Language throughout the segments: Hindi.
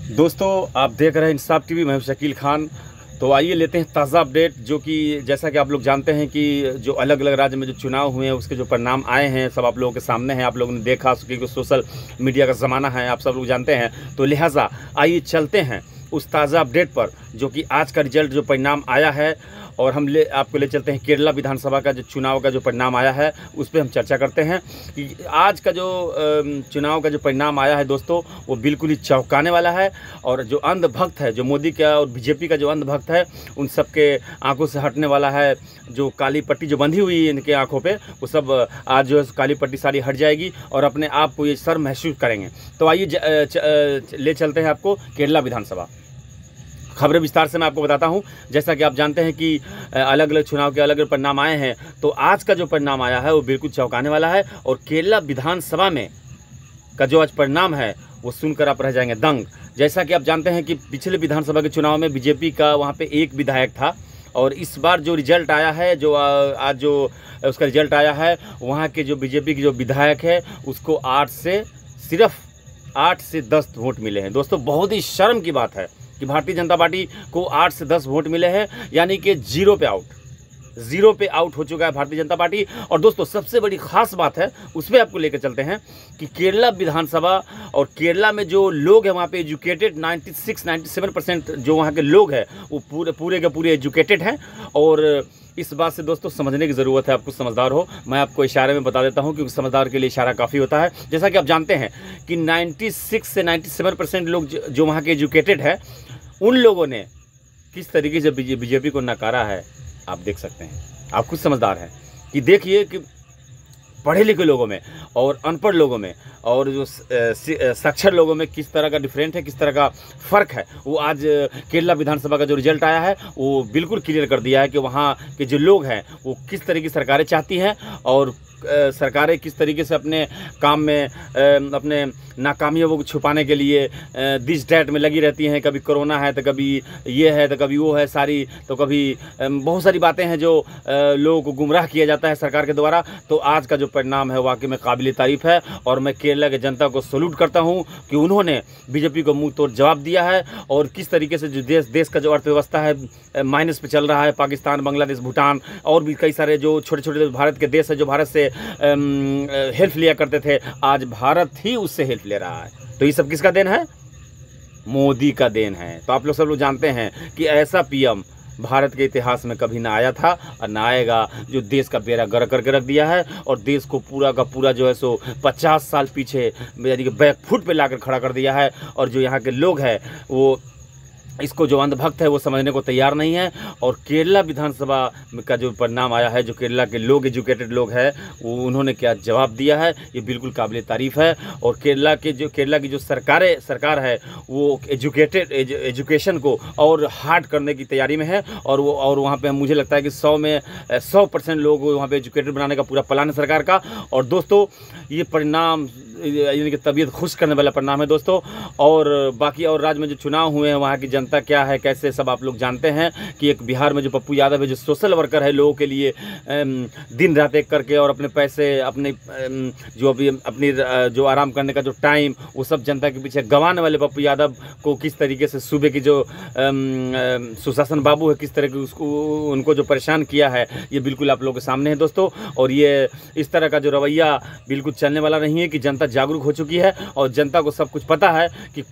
दोस्तों आप देख रहे हैं इंसाफ टीवी। मैं हूं शकील खान। तो आइए लेते हैं ताज़ा अपडेट, जो कि जैसा कि आप लोग जानते हैं कि जो अलग अलग राज्य में जो चुनाव हुए हैं उसके जो परिणाम आए हैं सब आप लोगों के सामने हैं। आप लोगों ने देखा, क्योंकि सोशल मीडिया का ज़माना है, आप सब लोग जानते हैं। तो लिहाजा आइए चलते हैं उस ताज़ा अपडेट पर, जो कि आज का रिजल्ट जो परिणाम आया है, और हम आपको ले चलते हैं केरला विधानसभा का जो चुनाव का जो परिणाम आया है उस पर हम चर्चा करते हैं कि आज का जो चुनाव का जो परिणाम आया है दोस्तों, वो बिल्कुल ही चौंकाने वाला है। और जो अंधभक्त है, जो मोदी का और बीजेपी का जो अंधभक्त है, उन सब के आंखों से हटने वाला है। जो काली पट्टी जो बंधी हुई है इनके आंखों पे, वो सब आज जो है काली पट्टी सारी हट जाएगी और अपने आप को ये सर महसूस करेंगे। तो आइए ले चलते हैं आपको केरला विधानसभा। खबरें विस्तार से मैं आपको बताता हूं। जैसा कि आप जानते हैं कि अलग अलग चुनाव के अलग अलग परिणाम आए हैं, तो आज का जो परिणाम आया है वो बिल्कुल चौंकाने वाला है। और केरला विधानसभा में का जो आज परिणाम है वो सुनकर आप रह जाएंगे दंग। जैसा कि आप जानते हैं कि पिछले विधानसभा के चुनाव में बीजेपी का वहाँ पे एक विधायक था, और इस बार जो रिजल्ट आया है, जो आज जो उसका रिजल्ट आया है, वहाँ के जो बीजेपी के जो विधायक है उसको सिर्फ 8 से 10 वोट मिले हैं। दोस्तों बहुत ही शर्म की बात है कि भारतीय जनता पार्टी को 8 से 10 वोट मिले हैं, यानी कि जीरो पे आउट हो चुका है भारतीय जनता पार्टी। और दोस्तों सबसे बड़ी खास बात है, उसमें आपको लेकर चलते हैं कि केरला विधानसभा और केरला में जो लोग हैं वहाँ पे एजुकेटेड 96-97% जो वहाँ के लोग हैं वो पूरे के पूरे एजुकेटेड हैं। और इस बात से दोस्तों समझने की ज़रूरत है, आपको समझदार हो। मैं आपको इशारे में बता देता हूं, क्योंकि समझदार के लिए इशारा काफ़ी होता है। जैसा कि आप जानते हैं कि 96 से 97% लोग जो वहाँ के एजुकेटेड है, उन लोगों ने किस तरीके से बीजेपी को नकारा है आप देख सकते हैं। आप खुद समझदार हैं कि देखिए कि पढ़े लिखे लोगों में और अनपढ़ लोगों में और जो साक्षर लोगों में किस तरह का डिफरेंट है, किस तरह का फ़र्क है। वो आज केरला विधानसभा का जो रिजल्ट आया है वो बिल्कुल क्लियर कर दिया है कि वहाँ के जो लोग हैं वो किस तरह की सरकारें चाहती हैं, और सरकारें किस तरीके से अपने काम में अपने नाकामियों को छुपाने के लिए दिस डैट में लगी रहती हैं। कभी कोरोना है तो कभी ये है तो कभी वो है, तो कभी बहुत सारी बातें हैं जो लोगों को गुमराह किया जाता है सरकार के द्वारा। तो आज का जो परिणाम है वाकई में काबिल तारीफ़ है, और मैं केरला के जनता को सैल्यूट करता हूं कि उन्होंने बीजेपी को मुंह तोड़ जवाब दिया है। और किस तरीके से जो देश का जो अर्थव्यवस्था है माइनस पे चल रहा है, पाकिस्तान, बांग्लादेश, भूटान और भी कई सारे जो छोटे छोटे भारत के देश है जो भारत से हेल्प लिया करते थे, आज भारत ही उससे हेल्प ले रहा है। तो ये सब किसका देन है? मोदी का देन है। तो आप लोग सब लोग जानते हैं कि ऐसा पीएम भारत के इतिहास में कभी ना आया था और ना आएगा, जो देश का बेड़ा गर्क करके रख दिया है और देश को पूरा का पूरा जो है सो 50 साल पीछे यानी कि बैक फुट पे लाकर खड़ा कर दिया है। और जो यहाँ के लोग हैं वो इसको जो अंधभक्त है वो समझने को तैयार नहीं है। और केरला विधानसभा का जो परिणाम आया है, जो केरला के लोग एजुकेटेड लोग हैं वो उन्होंने क्या जवाब दिया है, ये बिल्कुल काबिल तारीफ़ है। और केरला की जो सरकार है वो एजुकेशन को और हार्ड करने की तैयारी में है। और वहाँ पे मुझे लगता है कि 100 में 100% लोग वहाँ पे एजुकेटेड बनाने का पूरा प्लान है सरकार का। और दोस्तों ये परिणाम यानी कि तबीयत खुश करने वाला परिणाम है दोस्तों। और बाकी और राज्य में जो चुनाव हुए हैं वहाँ की जनता क्या है, कैसे, सब आप लोग जानते हैं कि एक बिहार में जो पप्पू यादव है, जो सोशल वर्कर है, लोगों के लिए दिन रात एक करके और अपने पैसे अपने अपनी जो आराम करने का जो टाइम वो सब जनता के पीछे गंवाने वाले पप्पू यादव को किस तरीके से सूबे की जो सुशासन बाबू है किस तरह की उनको जो परेशान किया है, ये बिल्कुल आप लोगों के सामने है दोस्तों। और ये इस तरह का जो रवैया बिल्कुल चलने वाला नहीं है कि जनता जागरूक हो चुकी है और जनता को सब कुछ पता है कि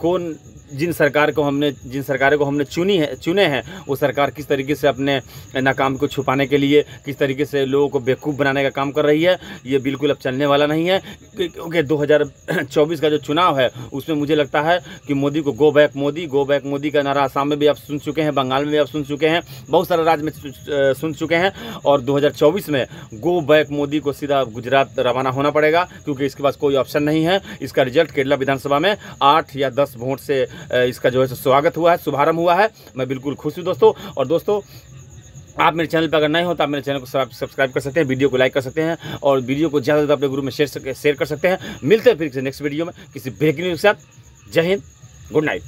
जिन सरकारों को हमने चुने हैं वो सरकार किस तरीके से अपने नाकाम को छुपाने के लिए किस तरीके से लोगों को बेवकूफ़ बनाने का काम कर रही है। ये बिल्कुल अब चलने वाला नहीं है, क्योंकि 2024 का जो चुनाव है उसमें मुझे लगता है कि मोदी को गो बैक मोदी का नारा आसाम में भी आप सुन चुके हैं, बंगाल में भी आप सुन चुके हैं, बहुत सारे राज्य में सुन चुके हैं। और 2024 में गो बैक मोदी को सीधा गुजरात रवाना होना पड़ेगा, क्योंकि इसके पास कोई ऑप्शन नहीं है। इसका रिजल्ट केरला विधानसभा में 8 या 10 वोट से इसका जो है स्वागत हुआ है, शुभारंभ हुआ है। मैं बिल्कुल खुश हूँ दोस्तों। और दोस्तों आप मेरे चैनल पर अगर नए हो तो आप मेरे चैनल को सब्सक्राइब कर सकते हैं, वीडियो को लाइक कर सकते हैं और वीडियो को ज़्यादा से ज़्यादा अपने ग्रुप में शेयर कर सकते हैं। मिलते हैं फिर नेक्स्ट वीडियो में किसी ब्रेकिंग न्यूज़ के साथ। जय हिंद, गुड नाइट।